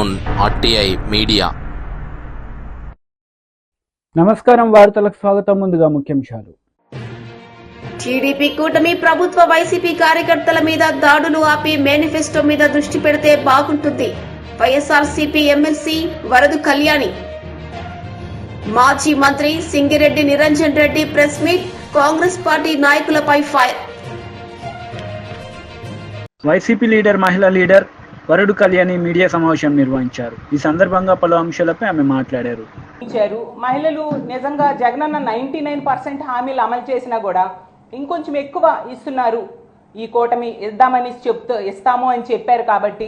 On RTI media. నమస్కారం, వార్తలకు స్వాగతం. ముందుగా ముఖ్యాంశాలు. టీడీపీ కూటమి ప్రభుత్వ వైసీపీ కార్యకర్తల మీద దాడులు ఆపి మేనిఫెస్టో మీద దృష్టి పెడితే బాగుంటుంది. వైఎస్ఆర్సీపీ ఎమ్మెల్సీ వరదు కళ్యాణి. మాజీ మంత్రి Singireddy Niranjan Reddy press meet. Congress party నాయకులపై ఫైర్. వైసీపీ లీడర్, మహిళా లీడర్ వరదు కళ్యాణి మీడియా సమావేశం నిర్వహించారు. ఈ సందర్భంగా పలు అంశాలపై ఆమె మాట్లాడారు. మహిళలు నిజంగా జగనన్న 99% హామీలు అమలు చేసినా కూడా ఇంకొంచెం ఎక్కువ ఇస్తున్నారు. ఈ కూటమి ఇస్తాము అని చెప్పారు కాబట్టి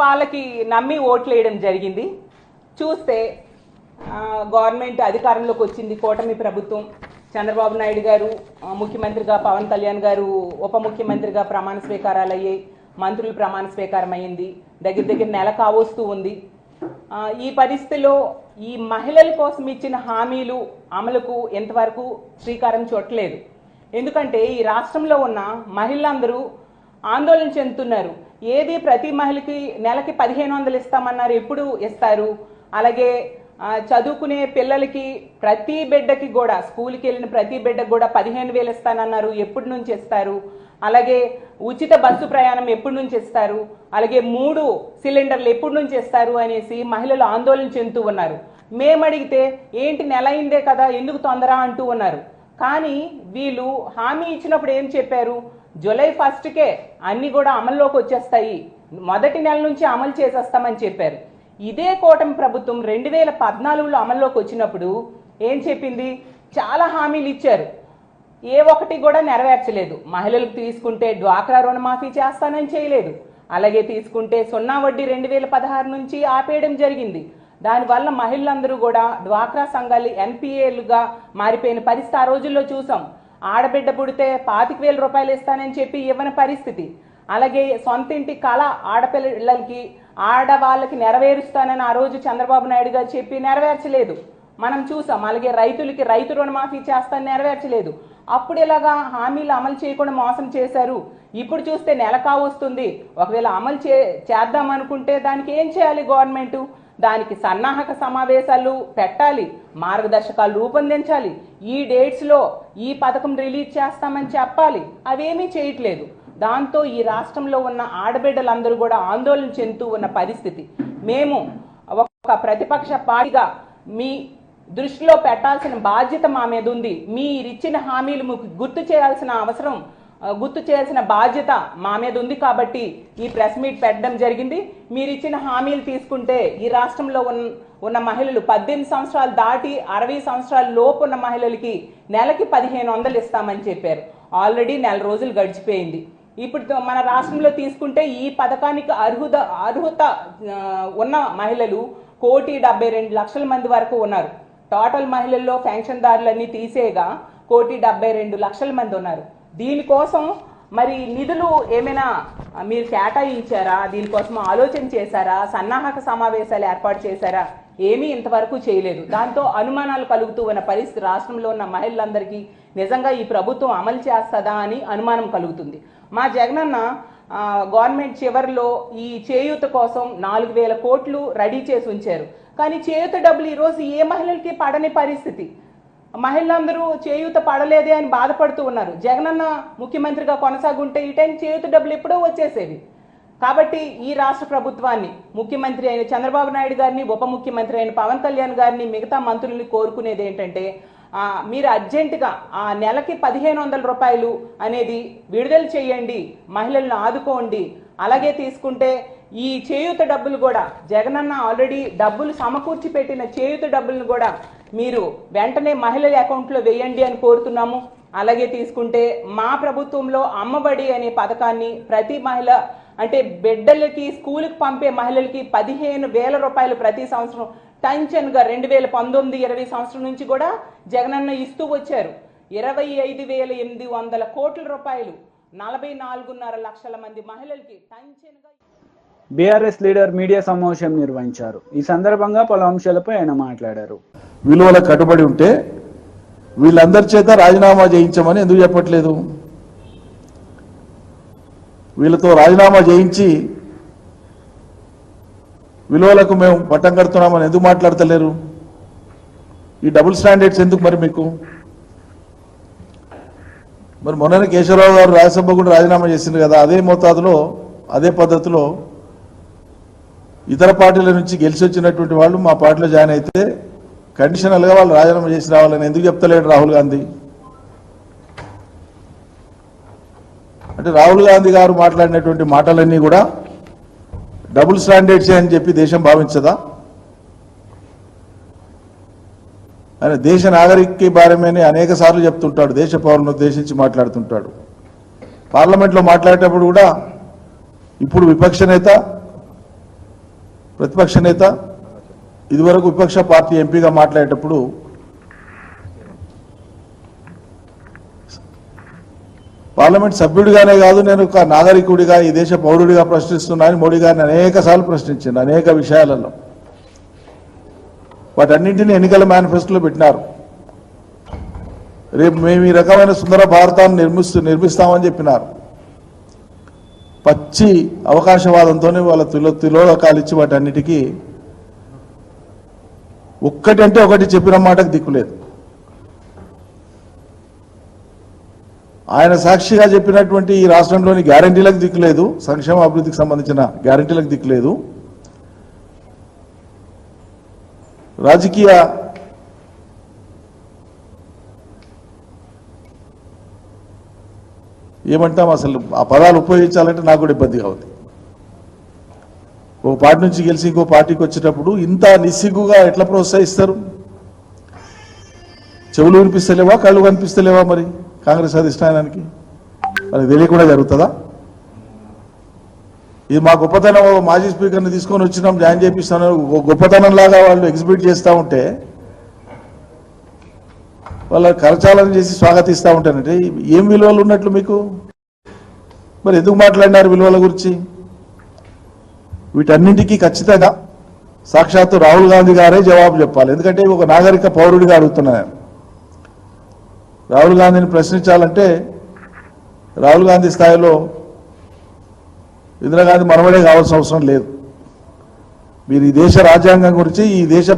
వాళ్ళకి నమ్మి ఓట్లు వేయడం జరిగింది. చూస్తే గవర్నమెంట్ అధికారంలోకి వచ్చింది కూటమి ప్రభుత్వం. చంద్రబాబు నాయుడు గారు ముఖ్యమంత్రిగా, పవన్ కళ్యాణ్ గారు ఉప ముఖ్యమంత్రిగా ప్రమాణ స్వీకారాలు అయ్యాయి. మంత్రులు ప్రమాణ స్వీకారం అయ్యింది. దగ్గర నెల కావస్తూ ఉంది. ఈ పరిస్థితిలో ఈ మహిళల కోసం ఇచ్చిన హామీలు అమలుకు ఎంతవరకు శ్రీకారం చుట్టలేదు. ఎందుకంటే ఈ రాష్ట్రంలో ఉన్న మహిళలందరూ ఆందోళన చెందుతున్నారు. ఏది ప్రతి మహిళకి నెలకి 1500 ఇస్తామన్నారు, ఎప్పుడు ఇస్తారు? అలాగే చదువుకునే పిల్లలకి ప్రతి బిడ్డకి కూడా, స్కూల్కి వెళ్ళిన ప్రతి బిడ్డకి కూడా 15,000 ఇస్తానన్నారు, ఎప్పటి నుంచి ఇస్తారు? అలాగే ఉచిత బస్సు ప్రయాణం ఎప్పటి నుంచి ఇస్తారు? అలాగే 3 సిలిండర్లు ఎప్పటి నుంచి ఇస్తారు అనేసి మహిళలు ఆందోళన చెందుతూ ఉన్నారు. మేము అడిగితే ఏంటి నెల అయిందే కదా, ఎందుకు తొందర అంటూ ఉన్నారు. కానీ వీళ్ళు హామీ ఇచ్చినప్పుడు ఏం చెప్పారు? జూలై 1కే అన్ని కూడా అమల్లోకి వచ్చేస్తాయి, మొదటి నెల నుంచి అమలు చేసేస్తామని చెప్పారు. ఇదే కూటమి ప్రభుత్వం 2014లో అమల్లోకి వచ్చినప్పుడు ఏం చెప్పింది? చాలా హామీలు ఇచ్చారు, ఏ ఒక్కటి కూడా నెరవేర్చలేదు. మహిళలకు తీసుకుంటే డ్వాక్రా రుణమాఫీ చేస్తానని చేయలేదు. అలాగే తీసుకుంటే 0 వడ్డీ 2016 నుంచి ఆపేయడం జరిగింది. దానివల్ల మహిళలందరూ కూడా డ్వాక్రా సంఘాలు NPAలుగా మారిపోయిన పరిస్థితి ఆ రోజుల్లో చూసాం. ఆడబిడ్డ పుడితే 25,000 రూపాయలు ఇస్తానని చెప్పి ఇవ్వని పరిస్థితి. అలాగే సొంత ఇంటి కళ ఆడపిల్లలకి, ఆడవాళ్ళకి నెరవేరుస్తానని ఆ రోజు చంద్రబాబు నాయుడు గారు చెప్పి నెరవేర్చలేదు, మనం చూసాం. అలాగే రైతులకి రైతు రుణమాఫీ చేస్తానని నెరవేర్చలేదు. అప్పుడు ఇలాగా హామీలు అమలు చేయకుండా మోసం చేశారు. ఇప్పుడు చూస్తే నెల కావస్తుంది. ఒకవేళ అమలు చేద్దాం అనుకుంటే దానికి ఏం చేయాలి గవర్నమెంట్? దానికి సన్నాహక సమావేశాలు పెట్టాలి, మార్గదర్శకాలు రూపొందించాలి, ఈ డేట్స్లో ఈ పథకం రిలీజ్ చేస్తామని చెప్పాలి. అవేమీ చేయట్లేదు. దాంతో ఈ రాష్ట్రంలో ఉన్న ఆడబిడ్డలందరూ కూడా ఆందోళన చెందుతూ ఉన్న పరిస్థితి. మేము ఒక ప్రతిపక్ష పార్టీగా మీ దృష్టిలో పెట్టాల్సిన బాధ్యత మా మీద ఉంది. మీరిచ్చిన హామీలు గుర్తు చేయాల్సిన బాధ్యత మా మీద ఉంది కాబట్టి ఈ ప్రెస్ మీట్ పెట్టడం జరిగింది. మీరు ఇచ్చిన హామీలు తీసుకుంటే ఈ రాష్ట్రంలో ఉన్న మహిళలు 18 సంవత్సరాలు దాటి 60 సంవత్సరాల లోపు ఉన్న మహిళలకి నెలకి 1500 ఇస్తామని చెప్పారు. ఆల్రెడీ నెల రోజులు గడిచిపోయింది. ఇప్పుడు మన రాష్ట్రంలో తీసుకుంటే ఈ పథకానికి అర్హత ఉన్న మహిళలు 1,72,00,000 మంది వరకు ఉన్నారు. టోటల్ మహిళల్లో పెన్షన్దారులన్నీ తీసేగా 1,72,00,000 మంది ఉన్నారు. దీనికోసం మరి నిధులు ఏమైనా మీరు కేటాయించారా? దీనికోసం ఆలోచన చేశారా? సన్నాహక సమావేశాలు ఏర్పాటు చేశారా? ఏమీ ఇంతవరకు చేయలేదు. దాంతో అనుమానాలు కలుగుతూ ఉన్న పరిస్థితి రాష్ట్రంలో ఉన్న మహిళలందరికీ నిజంగా ఈ ప్రభుత్వం అమలు చేస్తుందా అని అనుమానం కలుగుతుంది. మా జగనన్న గవర్నమెంట్ చివరిలో ఈ చేయూత కోసం 4,000 కోట్లు రెడీ చేసి ఉంచారు. కానీ చేయూత డబ్బులు ఈరోజు ఏ మహిళలకి పడని పరిస్థితి. మహిళలందరూ చేయూత పడలేదే అని బాధపడుతూ ఉన్నారు. జగనన్న ముఖ్యమంత్రిగా కొనసాగుంటే ఈ టైం చేయూత డబ్బులు ఎప్పుడో వచ్చేసేవి. కాబట్టి ఈ రాష్ట్ర ప్రభుత్వాన్ని, ముఖ్యమంత్రి అయిన చంద్రబాబు నాయుడు గారిని, ఉప ముఖ్యమంత్రి అయిన పవన్ కళ్యాణ్ గారిని, మిగతా మంత్రుల్ని కోరుకునేది ఏంటంటే మీరు అర్జెంటుగా ఆ నెలకి 1500 రూపాయలు అనేది విడుదల చేయండి, మహిళలను ఆదుకోండి. అలాగే తీసుకుంటే ఈ చేయూత డబ్బులు కూడా జగనన్న ఆల్రెడీ డబ్బులు సమకూర్చి పెట్టిన చేయూత డబ్బులను కూడా మీరు వెంటనే మహిళల అకౌంట్లో వేయండి అని కోరుతున్నాము. అలాగే తీసుకుంటే మా ప్రభుత్వంలో అమ్మఒడి అనే పథకాన్ని ప్రతి మహిళ, అంటే బిడ్డలకి స్కూల్కి పంపే మహిళలకి 15,000 రూపాయలు ప్రతి సంవత్సరం టెన్షన్గా 2019-20 సంవత్సరం నుంచి కూడా జగనన్న ఇస్తూ వచ్చారు. 25,800 కోట్ల రూపాయలు 44.5 లక్షల మంది మహిళలకి టెన్షన్గా. బీఆర్ఎస్ లీడర్ మీడియా సమావేశం నిర్వహించారు. ఈ సందర్భంగా పలు అంశాలపై ఆయన మాట్లాడారు. విలువల కట్టుబడి ఉంటే వీళ్ళందరి చేత రాజీనామా చేయించమని ఎందుకు చెప్పట్లేదు? వీళ్ళతో రాజీనామా చేయించి విలువలకు మేము పట్టం కడుతున్నామని ఎందుకు మాట్లాడతలేరు? ఈ డబుల్ స్టాండర్డ్స్ ఎందుకు మరి మీకు? మరి మొన్ననే కేశవరావు గారు రాజ్యసభ కూడా రాజీనామా చేసింది కదా, అదే మోతాదులో అదే పద్ధతిలో ఇతర పార్టీల నుంచి గెలిచి వచ్చినటువంటి వాళ్ళు మా పార్టీలో జాయిన్ అయితే కండిషనల్గా వాళ్ళు రాజీనామా చేసి రావాలని ఎందుకు చెప్తలేడు రాహుల్ గాంధీ? అంటే రాహుల్ గాంధీ గారు మాట్లాడినటువంటి మాటలన్నీ కూడా డబుల్ స్టాండర్డ్సే అని చెప్పి దేశం భావించదా? ఆయన దేశ నాగరిక బారమని అనేక సార్లు చెప్తుంటాడు, దేశ పౌరులను ఉద్దేశించి మాట్లాడుతుంటాడు. పార్లమెంట్లో మాట్లాడేటప్పుడు కూడా ఇప్పుడు విపక్ష నేత, ప్రతిపక్ష నేత, ఇదివరకు విపక్ష పార్టీ ఎంపీగా మాట్లాడేటప్పుడు పార్లమెంట్ సభ్యుడిగానే కాదు, నేను ఒక నాగరికుడిగా ఈ దేశ పౌరుడిగా ప్రశ్నిస్తున్నానని మోడీ గారిని అనేక సార్లు ప్రశ్నించింది అనేక విషయాలలో. వాటన్నింటినీ ఎన్నికల మేనిఫెస్టోలో పెట్టినారు. రేపు మేము ఈ రకమైన సుందర భారతాన్ని నిర్మిస్తామని చెప్పినారు. పచ్చి అవకాశవాదంతోనే వాళ్ళ తిలోదకాలు ఇచ్చి వాటన్నిటికీ ఒక్కటంటే ఒకటి చెప్పిన మాటకు దిక్కులేదు. ఆయన సాక్షిగా చెప్పినటువంటి ఈ రాష్ట్రంలోని గ్యారంటీలకు దిక్కులేదు, సంక్షేమ అభివృద్ధికి సంబంధించిన గ్యారంటీలకు దిక్కులేదు. రాజకీయ ఏమంటాం అసలు ఆ పదాలు ఉపయోగించాలంటే నాకు కూడా ఇబ్బందిగా ఉంది. ఒక పార్టీ నుంచి గెలిచి ఇంకో పార్టీకి వచ్చేటప్పుడు ఇంత నిస్సిగ్గుగా ఎట్లా ప్రోత్సహిస్తారు? చెవులు వినిపిస్తలేవా, కళ్ళు కనిపిస్తలేవా? మరి కాంగ్రెస్ అధిష్టానానికి మరి తెలియకుండా జరుగుతుందా? ఇది మా గొప్పతనం, మాజీ స్పీకర్ని తీసుకొని వచ్చినాం జాయిన్ చేపిస్తాను గొప్పతనం లాగా వాళ్ళు ఎగ్జిబిట్ చేస్తూ ఉంటే, వాళ్ళ కరచాలన చేసి స్వాగతిస్తూ ఉంటారంటే ఏం విలువలు ఉన్నట్లు మీకు? మరి ఎందుకు మాట్లాడినారు విలువల గురించి? వీటన్నింటికీ ఖచ్చితంగా సాక్షాత్తు రాహుల్ గాంధీ గారే జవాబు చెప్పాలి. ఎందుకంటే ఒక నాగరిక పౌరుడిగా అడుగుతున్నాను. రాహుల్ గాంధీని ప్రశ్నించాలంటే రాహుల్ గాంధీ స్థాయిలో ఇందిరాగాంధీ మనవడే కావాల్సిన అవసరం లేదు. మీరు ఈ దేశ రాజ్యాంగం గురించి, ఈ దేశ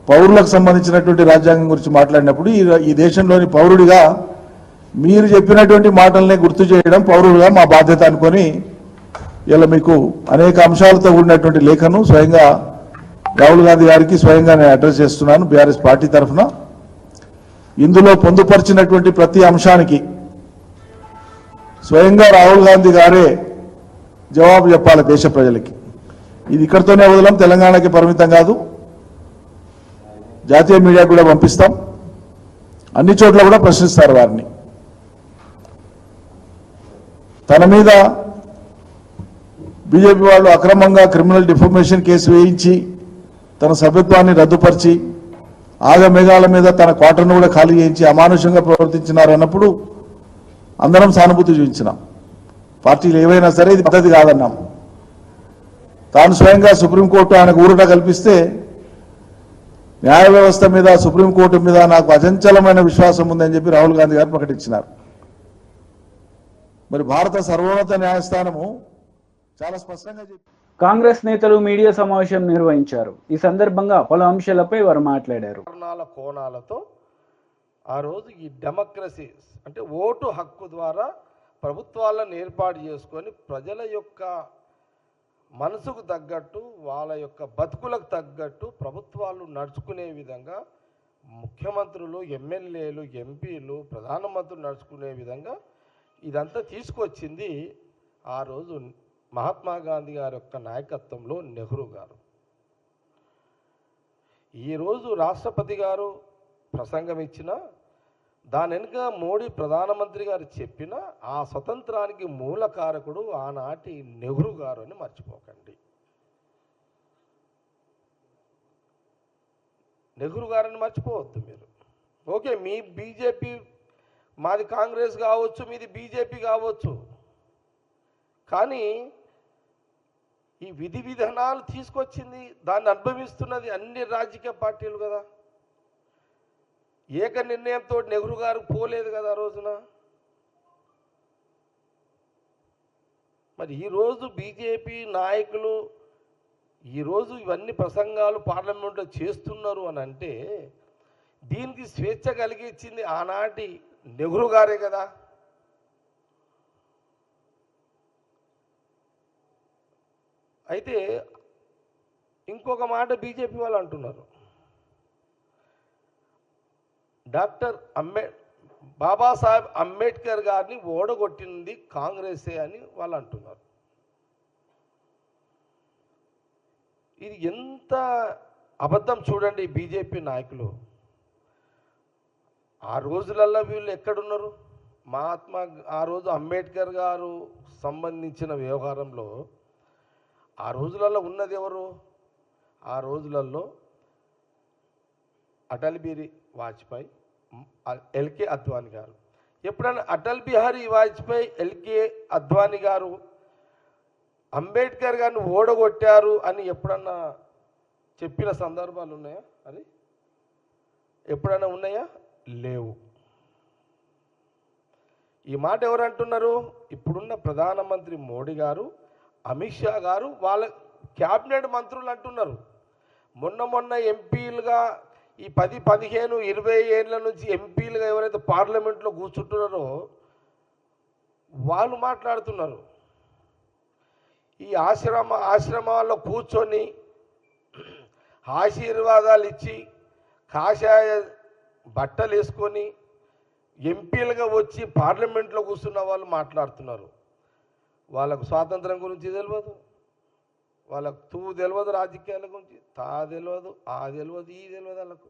పౌరులకు సంబంధించినటువంటి రాజ్యాంగం గురించి మాట్లాడినప్పుడు ఈ దేశంలోని పౌరుడిగా మీరు చెప్పినటువంటి మాటల్ని గుర్తు చేయడం పౌరులుగా మా బాధ్యత అనుకొని ఇలా మీకు అనేక అంశాలతో కూడినటువంటి లేఖను స్వయంగా రాహుల్ గాంధీ గారికి స్వయంగా నేను అడ్రస్ చేస్తున్నాను బీఆర్ఎస్ పార్టీ తరఫున. ఇందులో పొందుపరిచినటువంటి ప్రతి అంశానికి స్వయంగా రాహుల్ గాంధీ గారే జవాబు చెప్పాలి దేశ ప్రజలకి. ఇది ఇక్కడితోనే వదలం, తెలంగాణకి పరిమితం కాదు, జాతీయ మీడియాకు కూడా పంపిస్తాం. అన్ని చోట్ల కూడా ప్రశ్నిస్తారు వారిని. తన మీద బీజేపీ వాళ్ళు అక్రమంగా క్రిమినల్ డిఫర్మేషన్ కేసు వేయించి తన సభ్యత్వాన్ని రద్దుపరిచి ఆగమేఘాల మీద తన క్వార్టర్ను కూడా ఖాళీ చేయించి అమానుషంగా ప్రవర్తించినారు అన్నప్పుడు అందరం సానుభూతి చూపించినాం. పార్టీలు ఏవైనా సరే ఇది పద్ధతి కాదన్నాం. తాను స్వయంగా సుప్రీంకోర్టు ఆయనకు ఊరట కల్పిస్తే న్యాయ వ్యవస్థ మీద, సుప్రీంకోర్టు మీద నాకు అచంచలమైన విశ్వాసం ఉందని చెప్పి రాహుల్ గాంధీ గారు ప్రకటించినారు. మరి భారత సర్వోన్నత న్యాయస్థానము చాలా స్పష్టంగా చెప్పి కాంగ్రెస్ నేతలు మీడియా సమావేశం నిర్వహించారు. ఈ సందర్భంగా పలు అంశాలపై వారు మాట్లాడారు. కోణాలతో ఆ రోజు ఈ డెమోక్రసీ అంటే ఓటు హక్కు ద్వారా ప్రభుత్వాలను ఏర్పాటు చేసుకొని ప్రజల యొక్క మనసుకు తగ్గట్టు, వాళ్ళ యొక్క బతుకులకు తగ్గట్టు ప్రభుత్వాలు నడుచుకునే విధంగా ముఖ్యమంత్రులు, ఎమ్మెల్యేలు, ఎంపీలు, ప్రధానమంత్రులు నడుచుకునే విధంగా ఇదంతా తీసుకొచ్చింది ఆ రోజు మహాత్మా గాంధీ గారి యొక్క నాయకత్వంలో నెహ్రూ గారు. ఈరోజు రాష్ట్రపతి గారు ప్రసంగం ఇచ్చిన దాని వెనుక మోడీ ప్రధానమంత్రి గారు చెప్పిన ఆ స్వతంత్రానికి మూల కారకుడు ఆనాటి నెహ్రూ గారు అని మర్చిపోకండి. నెహ్రూ గారని మర్చిపోవద్దు మీరు. ఓకే, మీ బీజేపీ, మాది కాంగ్రెస్ కావచ్చు, మీది బీజేపీ కావచ్చు, కానీ ఈ విధి విధానాలు తీసుకొచ్చింది, దాన్ని అనుభవిస్తున్నది అన్ని రాజకీయ పార్టీలు కదా. ఏక నిర్ణయంతో నెహ్రూ గారు పోలేదు కదా ఆ రోజున. మరి ఈరోజు బీజేపీ నాయకులు ఈరోజు ఇవన్నీ ప్రసంగాలు పార్లమెంట్లో చేస్తున్నారు అని అంటే దీనికి స్వేచ్ఛ కలిగించింది ఆనాటి నెహ్రూ గారే కదా. అయితే ఇంకొక మాట బీజేపీ వాళ్ళు అంటున్నారు, బాబాసాహెబ్ అంబేద్కర్ గారిని ఓడగొట్టింది కాంగ్రెసే అని వాళ్ళు అంటున్నారు. ఇది ఎంత అబద్ధం చూడండి బీజేపీ నాయకులు. ఆ రోజులల్లో వీళ్ళు ఎక్కడున్నారు? ఆ రోజు అంబేద్కర్ గారు సంబంధించిన వ్యవహారంలో ఆ రోజులలో ఉన్నది ఎవరు? ఆ రోజులలో అటల్ బిహారీ వాజ్పేయి, ఎల్కే అద్వానీ గారు. ఎప్పుడైనా అటల్ బిహారీ వాజ్పేయి, ఎల్కే అద్వానీ గారు అంబేద్కర్ గారిని ఓడగొట్టారు అని ఎప్పుడన్నా చెప్పిన సందర్భాలు ఉన్నాయా? అది ఎప్పుడైనా ఉన్నాయా? లేవు. ఈ మాట ఎవరు అంటున్నారు? ఇప్పుడున్న ప్రధానమంత్రి మోడీ గారు, అమిత్ షా గారు, వాళ్ళ క్యాబినెట్ మంత్రులు అంటున్నారు. మొన్న ఎంపీలుగా ఈ 10, 15, 20 ఏళ్ళ నుంచి ఎంపీలుగా ఎవరైతే పార్లమెంట్లో కూర్చుంటున్నారో వాళ్ళు మాట్లాడుతున్నారు. ఈ ఆశ్రమాల్లో కూర్చొని ఆశీర్వాదాలు ఇచ్చి కాషాయ బట్టలు వేసుకొని ఎంపీలుగా వచ్చి పార్లమెంట్లో కూర్చున్న వాళ్ళు మాట్లాడుతున్నారు. వాళ్ళకు స్వాతంత్రం గురించి తెలియదు, వాళ్ళకు తెలియదు, రాజకీయాల గురించి తెలియదు, తెలియదు, ఈ తెలియదు. వాళ్ళకు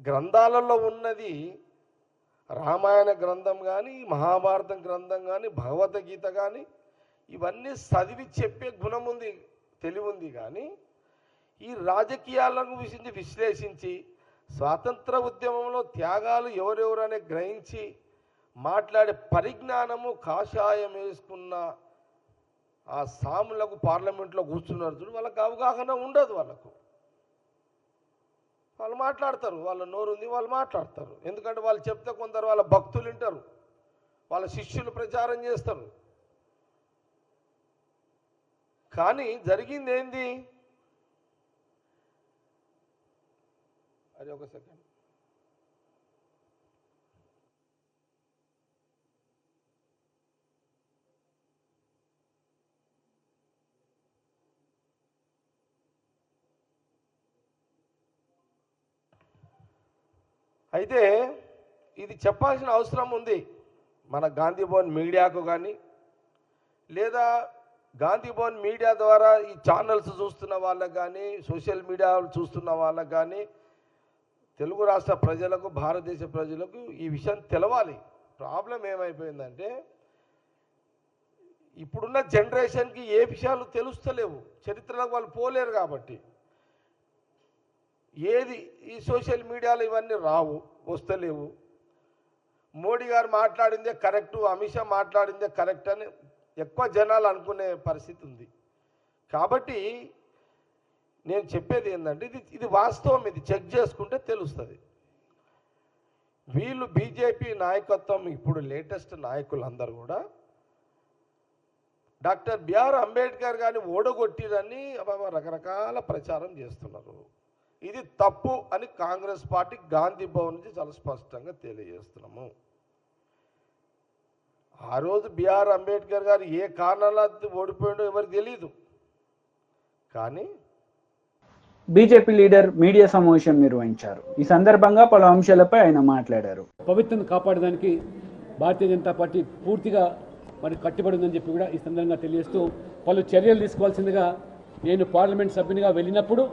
గ్రంథాలలో ఉన్నది రామాయణ గ్రంథం కానీ, మహాభారతం గ్రంథం కానీ, భగవద్గీత కానీ ఇవన్నీ చదివి చెప్పే గుణం ఉంది, తెలివి ఉంది. కానీ ఈ రాజకీయాలను విశ్లేషించి స్వాతంత్ర ఉద్యమంలో త్యాగాలు ఎవరెవరనే గ్రహించి మాట్లాడే పరిజ్ఞానము కాషాయం వేసుకున్న ఆ సాములకు పార్లమెంట్లో కూర్చున్నారు చూడు, వాళ్ళకి అవగాహన ఉండదు. వాళ్ళు మాట్లాడతారు, వాళ్ళ నోరుంది, వాళ్ళు మాట్లాడతారు. ఎందుకంటే వాళ్ళు చెప్తే కొందరు వాళ్ళ భక్తులు వింటారు, వాళ్ళ శిష్యులు ప్రచారం చేస్తారు. కానీ జరిగింది ఏంది? అది ఒక సెకండ్. అయితే ఇది చెప్పాల్సిన అవసరం ఉంది మన గాంధీ భవన్ మీడియాకు కానీ, లేదా గాంధీ భవన్ మీడియా ద్వారా ఈ ఛానల్స్ చూస్తున్న వాళ్ళకు కానీ, సోషల్ మీడియా చూస్తున్న వాళ్ళకు కానీ, తెలుగు రాష్ట్ర ప్రజలకు, భారతదేశ ప్రజలకు ఈ విషయం తెలవాలి. ప్రాబ్లం ఏమైపోయిందంటే ఇప్పుడున్న జనరేషన్కి ఏ విషయాలు తెలుస్తలేవు, చరిత్రలకు వాళ్ళు పోలేరు. కాబట్టి ఏది ఈ సోషల్ మీడియాలో ఇవన్నీ రావు, వస్తలేవు. మోడీ గారు మాట్లాడిందే కరెక్టు, అమిత్ షా మాట్లాడిందే కరెక్ట్ అని ఎక్కువ జనాలు అనుకునే పరిస్థితి ఉంది. కాబట్టి నేను చెప్పేది ఏంటంటే ఇది వాస్తవం, ఇది చెక్ చేసుకుంటే తెలుస్తుంది. వీళ్ళు బీజేపీ నాయకత్వం, ఇప్పుడు లేటెస్ట్ నాయకులందరూ కూడా డాక్టర్ బిఆర్ అంబేద్కర్ గారిని ఓడగొట్టిరని రకరకాల ప్రచారం చేస్తున్నారు. ఇది తప్పు అని కాంగ్రెస్ పార్టీ గాంధీ భవన్ నుంచి చాలా స్పష్టంగా తెలియజేస్తున్నాము. ఆ రోజు బిఆర్ అంబేద్కర్ గారు ఏ కారణాల ఓడిపోయాడో ఎవరికి తెలియదు. కానీ బీజేపీ లీడర్ మీడియా సమావేశం నిర్వహించారు. ఈ సందర్భంగా పలు అంశాలపై ఆయన మాట్లాడారు. పవిత్రను కాపాడడానికి భారతీయ జనతా పార్టీ పూర్తిగా కట్టుబడి ఉందని చెప్పి కూడా ఈ సందర్భంగా తెలియజేస్తూ పలు చర్యలు తీసుకోవాల్సిందిగా నేను పార్లమెంట్ సభ్యునిగా వెళ్ళినప్పుడు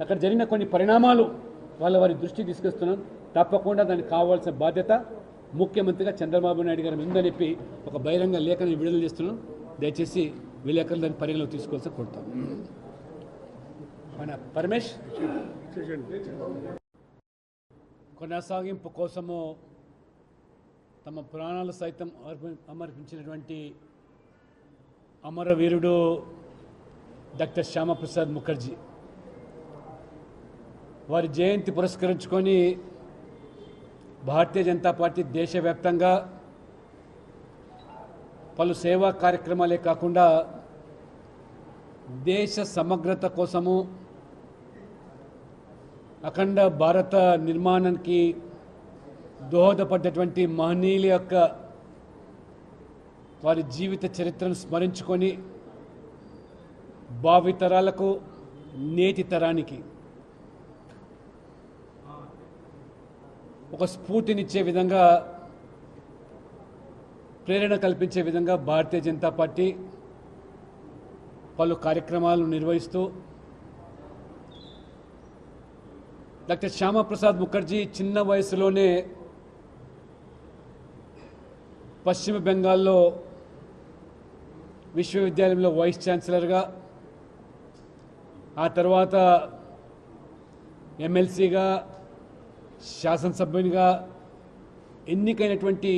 అక్కడ జరిగిన కొన్ని పరిణామాలు వారి దృష్టికి తీసుకొస్తున్నాను. తప్పకుండా దానికి కావాల్సిన బాధ్యత ముఖ్యమంత్రిగా చంద్రబాబు నాయుడు గారి ఉందని చెప్పి ఒక బహిరంగ లేఖను విడుదల చేస్తున్నాను. దయచేసి విలేకరులు దాన్ని పరిగణలోకి తీసుకోవాల్సి కోరుతాం. మన పరమేష్ కొనసాగింపు కోసము తమ ప్రాణాలు సైతం అమర్పించినటువంటి అమరవీరుడు డాక్టర్ శ్యామప్రసాద్ ముఖర్జీ వారి జయంతి పురస్కరించుకొని భారతీయ జనతా పార్టీ దేశవ్యాప్తంగా పలు సేవా కార్యక్రమాలే కాకుండా దేశ సమగ్రత కోసము, అఖండ భారత నిర్మాణానికి దోహదపడ్డటువంటి మహనీయుల యొక్క వారి జీవిత చరిత్రను స్మరించుకొని భావితరాలకు, నేటి తరానికి ఒక స్ఫూర్తినిచ్చే విధంగా, ప్రేరణ కల్పించే విధంగా భారతీయ జనతా పార్టీ పలు కార్యక్రమాలను నిర్వహిస్తూ డాక్టర్ శ్యామప్రసాద్ ముఖర్జీ చిన్న వయసులోనే పశ్చిమ బెంగాల్లో విశ్వవిద్యాలయంలో వైస్ ఛాన్సలర్గా, ఆ తర్వాత ఎమ్మెల్సీగా, శాసనసభ్యునిగా ఎన్నికైనటువంటి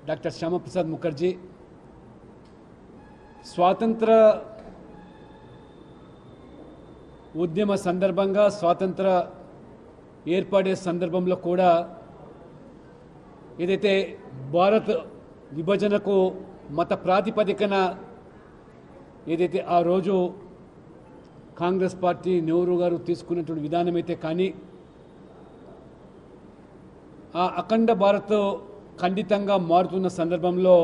డాక్టర్ శ్యామప్రసాద్ ముఖర్జీ స్వాతంత్ర ఉద్యమ సందర్భంగా, స్వాతంత్ర ఏర్పడే సందర్భంలో కూడా ఏదైతే భారత్ విభజనకు మత ప్రాతిపదికన ఏదైతే ఆ రోజు కాంగ్రెస్ పార్టీ, నెహ్రూ గారు తీసుకున్నటువంటి విధానం అయితే కానీ, ఆ అఖండ భారత్ ఖండితంగా మారుతున్న సందర్భంలో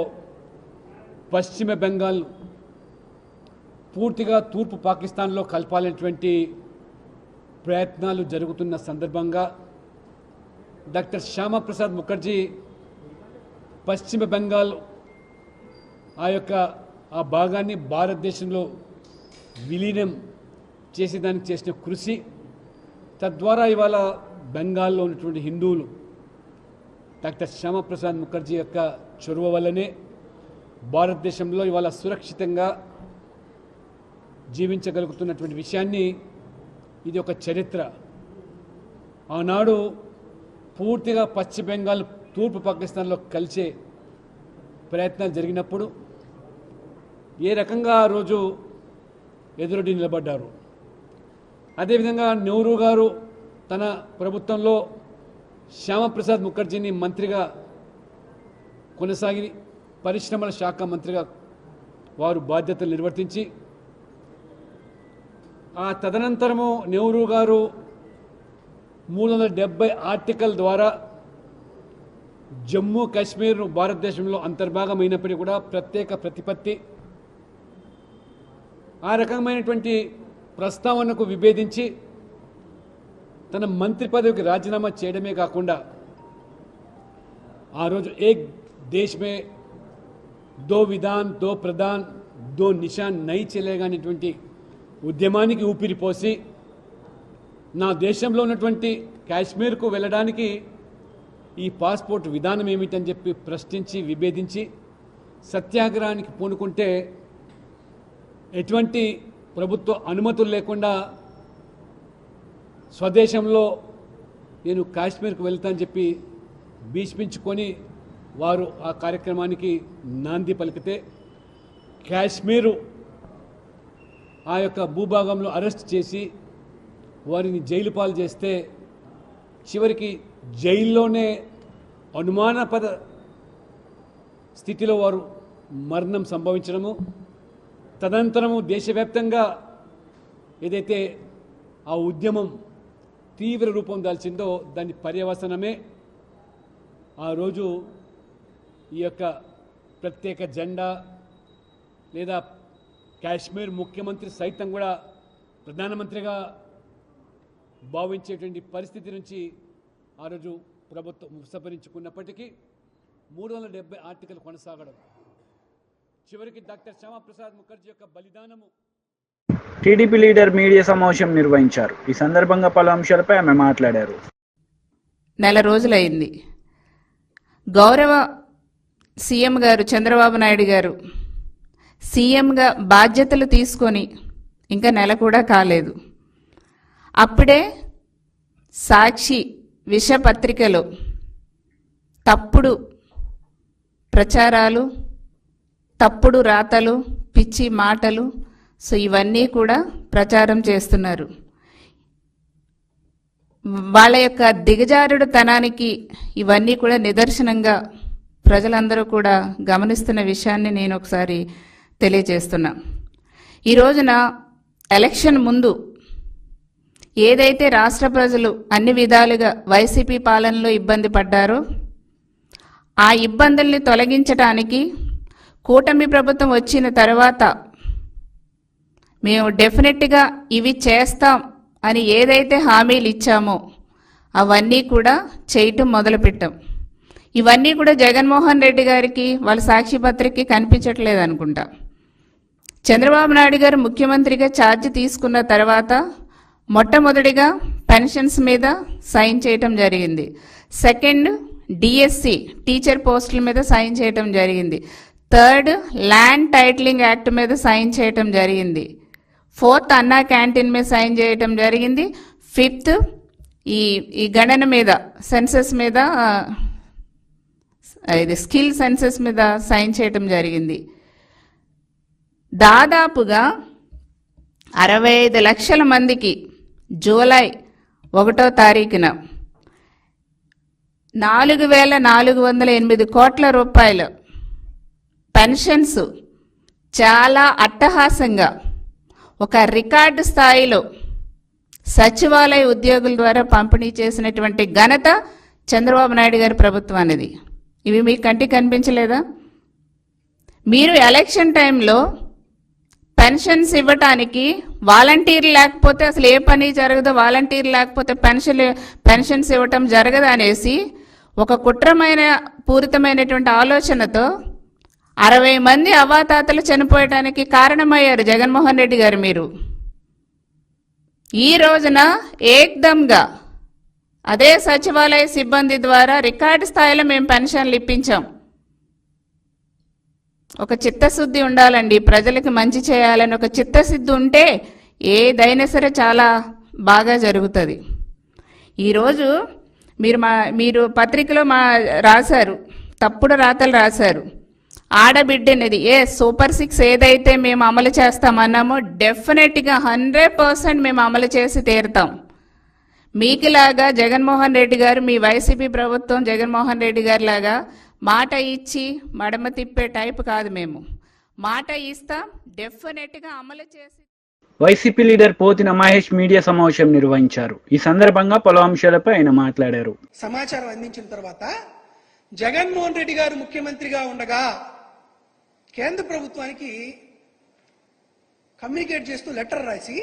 పశ్చిమ బెంగాల్ పూర్తిగా తూర్పు పాకిస్తాన్లో కలపాలనేటువంటి ప్రయత్నాలు జరుగుతున్న సందర్భంగా డాక్టర్ శ్యామప్రసాద్ ముఖర్జీ పశ్చిమ బెంగాల్ ఆ భాగాన్ని భారతదేశంలో విలీనం చేసేదానికి చేసిన కృషి, తద్వారా ఇవాళ బెంగాల్లో ఉన్నటువంటి హిందువులు డాక్టర్ శ్యామప్రసాద్ ముఖర్జీ యొక్క చొరవ వల్లనే భారతదేశంలో ఇవాళ సురక్షితంగా జీవించగలుగుతున్నటువంటి విషయాన్ని, ఇది ఒక చరిత్ర. ఆనాడు పూర్తిగా పశ్చిమ బెంగాల్ తూర్పు పాకిస్తాన్లో కలిసే ప్రయత్నాలు జరిగినప్పుడు ఏ రకంగా ఆ రోజు ఎదురొడ్డి నిలబడ్డారు. అదేవిధంగా నెహ్రూ గారు తన ప్రభుత్వంలో శ్యామప్రసాద్ ముఖర్జీని మంత్రిగా కొనసాగి పరిశ్రమల శాఖ మంత్రిగా వారు బాధ్యతలు నిర్వర్తించి, ఆ తదనంతరము నెహ్రూ గారు 370 ఆర్టికల్ ద్వారా జమ్మూ కాశ్మీర్ భారతదేశంలో అంతర్భాగమైనప్పటికీ కూడా ప్రత్యేక ప్రతిపత్తి, ఆ రకమైనటువంటి ప్రస్తావనకు విభేదించి తన మంత్రి పదవికి రాజీనామా చేయడమే కాకుండా ఆ రోజు ఏక్ దేశ్ మే దో విధాన్, దో ప్రధాన్, దో నిషాన్ నై చలేగా అనేటువంటి ఉద్యమానికి ఊపిరిపోసి, నా దేశంలో ఉన్నటువంటి కాశ్మీర్కు వెళ్ళడానికి ఈ పాస్పోర్ట్ విధానం ఏమిటని చెప్పి ప్రశ్నించి విభేదించి సత్యాగ్రహానికి పూనుకుంటే ఎటువంటి ప్రభుత్వ అనుమతులు లేకుండా స్వదేశంలో నేను కాశ్మీర్కు వెళ్తానని చెప్పి భీష్మించుకొని వారు ఆ కార్యక్రమానికి నాంది పలికితే, కాశ్మీరు ఆ యొక్క భూభాగంలో అరెస్ట్ చేసి వారిని జైలు పాలు చేస్తే చివరికి జైల్లోనే అనుమానాస్పద స్థితిలో వారు మరణం సంభవించడము, తదనంతరము దేశవ్యాప్తంగా ఏదైతే ఆ ఉద్యమం తీవ్ర రూపం దాల్చిందో దాని పర్యవసనమే ఆ రోజు ఈ యొక్క ప్రత్యేక జెండా లేదా కాశ్మీర్ ముఖ్యమంత్రి సైతం కూడా ప్రధానమంత్రిగా భావించేటువంటి పరిస్థితి నుంచి ఆ రోజు ప్రభుత్వం ఉపసంహరించుకున్నప్పటికీ 370 ఆర్టికల్ కొనసాగడం, చివరికి డాక్టర్ శ్యామప్రసాద్ ముఖర్జీ యొక్క బలిదానము. టీడీపీ లీడర్ మీడియా సమావేశం నిర్వహించారు. ఈ సందర్భంగా పలు అంశాలపై ఆమె మాట్లాడారు. నెల రోజులైంది. గౌరవ సీఎం గారు చంద్రబాబు నాయుడు గారు సీఎంగా బాధ్యతలు తీసుకొని ఇంకా నెల కూడా కాలేదు. అప్పుడే సాక్షి విషపత్రికలో తప్పుడు ప్రచారాలు, తప్పుడు రాతలు, పిచ్చి మాటలు, సో ఇవన్నీ కూడా ప్రచారం చేస్తున్నారు. వాళ్ళ యొక్క దిగజారుడు తనానికి ఇవన్నీ కూడా నిదర్శనంగా ప్రజలందరూ కూడా గమనిస్తున్న విషయాన్ని నేను ఒకసారి తెలియజేస్తున్నా. ఈ రోజున ఎలక్షన్ ముందు ఏదైతే రాష్ట్ర ప్రజలు అన్ని విధాలుగా వైసీపీ పాలనలో ఇబ్బంది పడ్డారో ఆ ఇబ్బందుల్ని తొలగించడానికి కూటమి ప్రభుత్వం వచ్చిన తర్వాత మేము డెఫినెట్గా ఇవి చేస్తాం అని ఏదైతే హామీలు ఇచ్చామో అవన్నీ కూడా చేయటం మొదలుపెట్టాం. ఇవన్నీ కూడా జగన్మోహన్ రెడ్డి గారికి వాళ్ళ సాక్షి పత్రికకి కనిపించట్లేదు అనుకుంటా. చంద్రబాబు నాయుడు గారు ముఖ్యమంత్రిగా ఛార్జ్ తీసుకున్న తర్వాత మొట్టమొదటిగా పెన్షన్స్ మీద సైన్ చేయటం జరిగింది. సెకండ్ డిఎస్సి టీచర్ పోస్టుల మీద సైన్ చేయటం జరిగింది. థర్డ్ ల్యాండ్ టైటిలింగ్ యాక్ట్ మీద సైన్ చేయటం జరిగింది. ఫోర్త్ అన్నా క్యాంటీన్ మీద సైన్ చేయటం జరిగింది. ఫిఫ్త్ ఈ గణన మీద సెన్సస్ మీద ఇది స్కిల్ సెన్సస్ మీద సైన్ చేయటం జరిగింది. దాదాపుగా 65 లక్షల మందికి జూలై 1వ తారీఖున 4,408 కోట్ల రూపాయలు పెన్షన్స్ చాలా అట్టహాసంగా ఒక రికార్డు స్థాయిలో సచివాలయ ఉద్యోగుల ద్వారా పంపిణీ చేసినటువంటి ఘనత చంద్రబాబు నాయుడు గారి ప్రభుత్వానిది. ఇవి మీకు కంటికి కనిపించలేదా? మీరు ఎలక్షన్ టైంలో పెన్షన్స్ ఇవ్వటానికి వాలంటీర్లు లేకపోతే అసలు ఏ పని జరగదు, వాలంటీర్లు లేకపోతే పెన్షన్స్ ఇవ్వటం జరగదు అనేసి ఒక పూరితమైనటువంటి ఆలోచనతో 60 మంది అవ్వాతాతలు చనిపోయటానికి కారణమయ్యారు జగన్మోహన్ రెడ్డి గారు. మీరు ఈ రోజున ఏకదంగా అదే సచివాలయ సిబ్బంది ద్వారా రికార్డు స్థాయిలో మేము పెన్షన్లు ఇప్పించాం. ఒక చిత్తశుద్ధి ఉండాలండి, ప్రజలకు మంచి చేయాలని ఒక చిత్తశుద్ధి ఉంటే ఏదైనా సరే చాలా బాగా జరుగుతుంది. ఈరోజు మీరు పత్రికలో రాశారు, తప్పుడు రాతలు రాశారు. ఆడబిడ్డనేది సూపర్ 6 ఏదైతే మేము అమలు చేస్తామన్నామో డెఫినెట్గా 100% మేము అమలు చేసి తీరుతాం. మీకులాగా జగన్మోహన్ రెడ్డి గారు, మీ వైసీపీ ప్రభుత్వం జగన్మోహన్ రెడ్డి గారి లాగా మాట ఇచ్చి మడమ తిప్పే టైప్ కాదు. మేము మాట ఇస్తాం, డెఫినెట్గా అమలు చేసి. YCP leader Pothina Mahesh media సమావేశం నిర్వహించారు. ఈ సందర్భంగా పలు అంశాలపై ఆయన మాట్లాడారు. సమాచారం అందించిన తర్వాత జగన్మోహన్ రెడ్డి గారు ముఖ్యమంత్రిగా ఉండగా కేంద్ర ప్రభుత్వానికి కమ్యూనికేట్ చేస్తూ లెటర్ రాసి,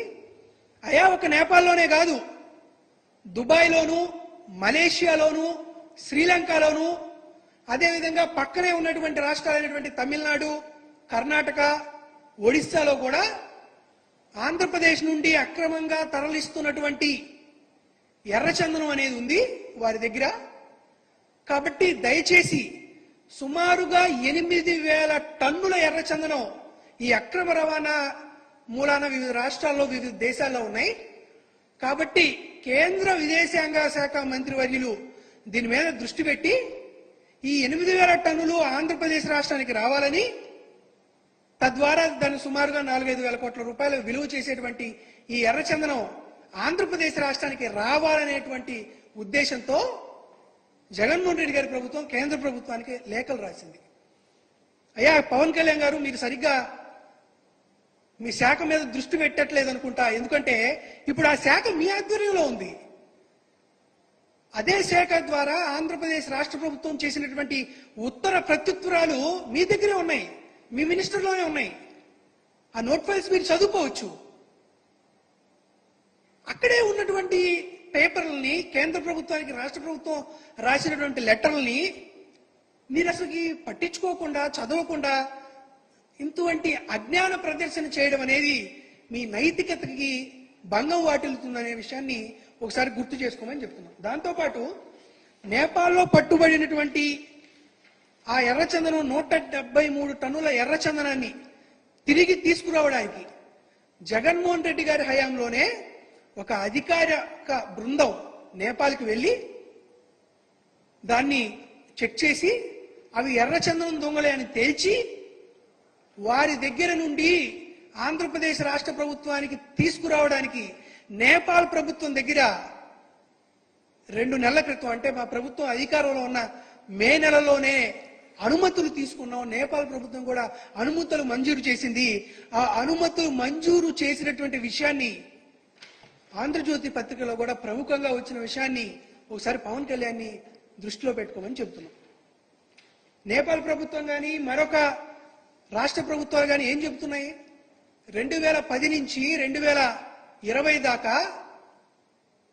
అయా ఒక నేపాల్లోనే కాదు, దుబాయ్లోను, మలేషియాలోను, శ్రీలంకలోను, అదేవిధంగా పక్కనే ఉన్నటువంటి రాష్ట్రాలైనటువంటి తమిళనాడు, కర్ణాటక, ఒడిస్సాలో కూడా ఆంధ్రప్రదేశ్ నుండి అక్రమంగా తరలిస్తున్నటువంటి ఎర్రచందనం అనేది ఉంది వారి దగ్గర. కాబట్టి దయచేసి సుమారుగా 8,000 టన్నుల ఎర్రచందనం ఈ అక్రమ రవాణా మూలాన వివిధ రాష్ట్రాల్లో వివిధ దేశాల్లో ఉన్నాయి. కాబట్టి కేంద్ర విదేశాంగ శాఖ మంత్రివర్యులు దీని మీద దృష్టి పెట్టి ఈ 8,000 టన్నులు ఆంధ్రప్రదేశ్ రాష్ట్రానికి రావాలని, తద్వారా దాన్ని సుమారుగా 4-5 వేల కోట్ల రూపాయలు విలువ చేసేటువంటి ఈ ఎర్రచందనం ఆంధ్రప్రదేశ్ రాష్ట్రానికి రావాలనేటువంటి ఉద్దేశంతో జగన్మోహన్ రెడ్డి గారి ప్రభుత్వం కేంద్ర ప్రభుత్వానికి లేఖలు రాసింది. అయ్యా పవన్ కళ్యాణ్ గారు, మీరు సరిగ్గా మీ శాఖ మీద దృష్టి పెట్టట్లేదు అనుకుంటా. ఎందుకంటే ఇప్పుడు ఆ శాఖ మీ ఆధ్వర్యంలో ఉంది. అదే శాఖ ద్వారా ఆంధ్రప్రదేశ్ రాష్ట్ర ప్రభుత్వం చేసినటువంటి ఉత్తర ప్రత్యుత్తరాలు మీ దగ్గరే ఉన్నాయి, మీ మినిస్టర్లోనే ఉన్నాయి. ఆ నోట్ ఫైల్స్ మీరు చదువుకోవచ్చు. అక్కడే ఉన్నటువంటి పేపర్లని, కేంద్ర ప్రభుత్వానికి రాష్ట్ర ప్రభుత్వం రాసినటువంటి లెటర్లని మీరు అసలుకి పట్టించుకోకుండా, చదవకుండా ఇంటువంటి అజ్ఞాన ప్రదర్శన చేయడం అనేది మీ నైతికతకి భంగం వాటిల్లుతుందనే విషయాన్ని ఒకసారి గుర్తు చేసుకోమని చెప్తున్నాం. దాంతోపాటు నేపాల్లో పట్టుబడినటువంటి ఆ ఎర్రచందనం 173 టన్నుల ఎర్రచందనాన్ని తిరిగి తీసుకురావడానికి జగన్మోహన్ రెడ్డి గారి హయాంలోనే ఒక అధికారిక బృందం నేపాల్కి వెళ్ళి దాన్ని చెక్ చేసి అవి ఎర్రచందనం దొంగలే అని తేల్చి వారి దగ్గర నుండి ఆంధ్రప్రదేశ్ రాష్ట్ర ప్రభుత్వానికి తీసుకురావడానికి నేపాల్ ప్రభుత్వం దగ్గర 2 నెలల క్రితం, అంటే మా ప్రభుత్వం అధికారంలో ఉన్న మే నెలలోనే అనుమతులు తీసుకున్నాం. నేపాల్ ప్రభుత్వం కూడా అనుమతులు మంజూరు చేసింది. ఆ అనుమతులు మంజూరు చేసినటువంటి విషయాన్ని ఆంధ్రజ్యోతి పత్రికలో కూడా ప్రముఖంగా వచ్చిన విషయాన్ని ఒకసారి పవన్ కళ్యాణ్ని దృష్టిలో పెట్టుకోమని చెప్తున్నాం. నేపాల్ ప్రభుత్వం కానీ మరొక రాష్ట్ర ప్రభుత్వాలు కానీ ఏం చెబుతున్నాయి? 2010 నుంచి 2020 దాకా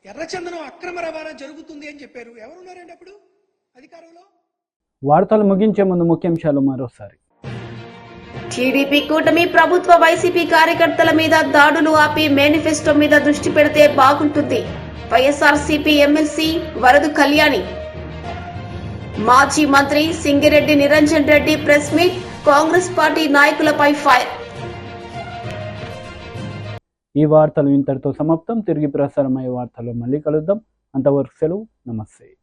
ఎర్రచందనం అక్రమ రవాణా జరుగుతుంది అని చెప్పారు. ఎవరున్నారండి అప్పుడు అధికారంలో? వార్తలు ముగించే ముందు ముఖ్యాంశాలు మరోసారి. టీడీపీ కూటమి ప్రభుత్వ వైసీపీ కార్యకర్తల మీద దాడులు ఆపి మేనిఫెస్టో మీద దృష్టి పెడితే బాగుంటుంది. వైఎస్ఆర్సీపీ ఎమ్మెల్సీ వరదు కళ్యాణి. మాజీ మంత్రి Singireddy Niranjan Reddy press meet, Congress party నాయకులపై ఫైర్. ఈ వార్తలు ఇంతటితో సమాప్తం. తిరిగి ప్రసారమయ్యే వార్తల్లో మళ్ళీ కలుద్దాం. అంతవరకు సెలవు. నమస్తే.